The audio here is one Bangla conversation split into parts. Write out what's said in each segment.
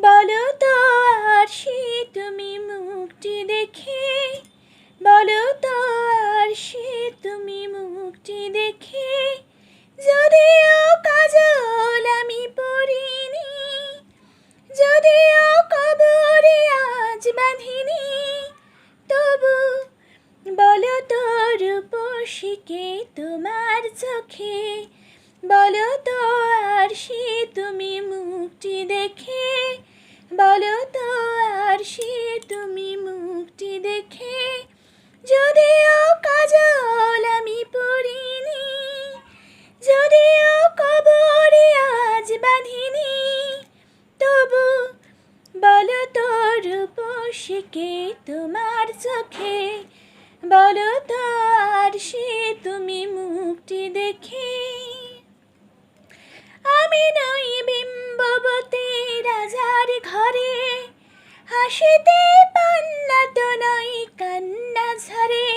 বলো তো আর সে তুমি মুখটি দেখে, বলো তো আর সে তুমি মুখটি দেখে, যদিও কাজল আমি পরিনি, যদিও কবরে আজ বাঁধিনি, তবু বলো তো রূপসীকে তোমার চোখে, বলো তো আর সে তুমি মুখটি দেখে, বলো তো আর সে তুমি মুখটি দেখে, যদিও কাজল আমি পরিনি, যদিও কবরে আজ বাঁধিনি, তবু বলো তো রূপসীকে তোমার চোখে, বলো তো আর সে তুমি মুখটি দেখে। আমি নই বিম্ববতী রাজার ঘরে, হাসিতে পান্না তো নই কান্না ঝরে।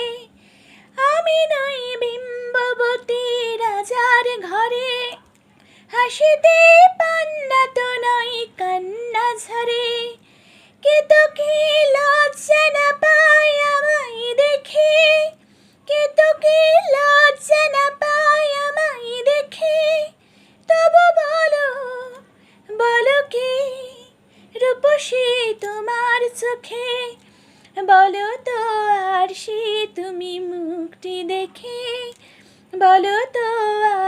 আমি নই বিম্ববতী রাজার ঘরে, হাসিতে পান্না তো নই কান্না ঝরে। কে তো কি লজ্জা না পায় আমায় দেখে, কে তো কি লজ্জা না পায় আমায় দেখে, তবু বলো, বলো কি রূপসী তোমার চোখে, বলো তো আর সে তুমি মুখটি দেখে, বলো তো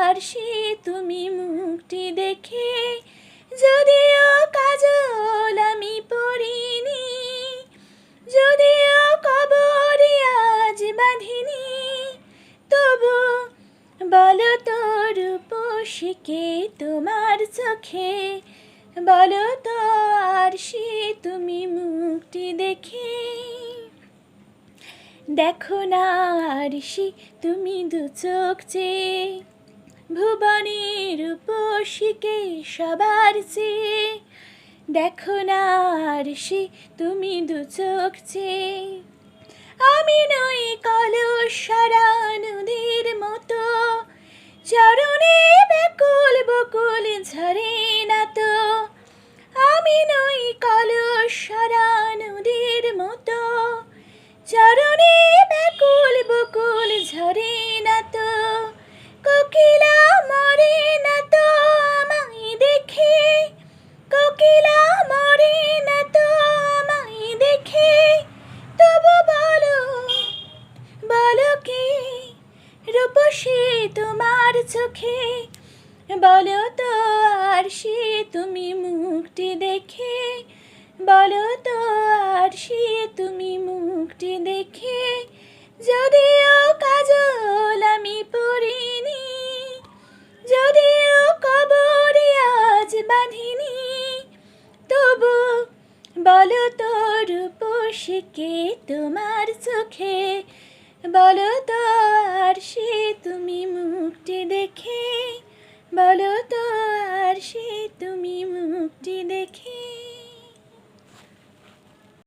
আর সে তুমি মুখটি দেখে, যদিও কাজল আমি পরিনি, যদিও কবরে আজ বাঁধিনি, তবু বলো তো রূপসীকে তোমার চোখে, বলো তো আর সে তুমি মুখটি দেখে। দেখো না আর সে তুমি দু চোখ চেয়ে, ভুবনের রূপসীকে সবার চেয়ে, দেখো না আর সে তুমি দু চোখ চেয়ে। আমি নই কলসরা নদীর মতো, চরণে ব্যাকুল বকুল ঝরে না তো। আমি নই কলসরা নদীর মতো, চরণে ব্যাকুল বকুল ঝরে না তো। কোকিলা মরে না তো আমায় দেখে, কোকিলা মরে না তো আমায় দেখে, তবু বলো, বলো কি রূপসী তোমার চোখে, বলো তো আর সে তুমি মুখটি দেখে, বলো তো আর সে তুমি মুখটি দেখে, যদিও কাজল আমি পরিনি, যদিও কবরে আজ বাঁধিনি, তবু বলো তো রূপসীকে তোমার চোখে, বলো তো আর সে তুমি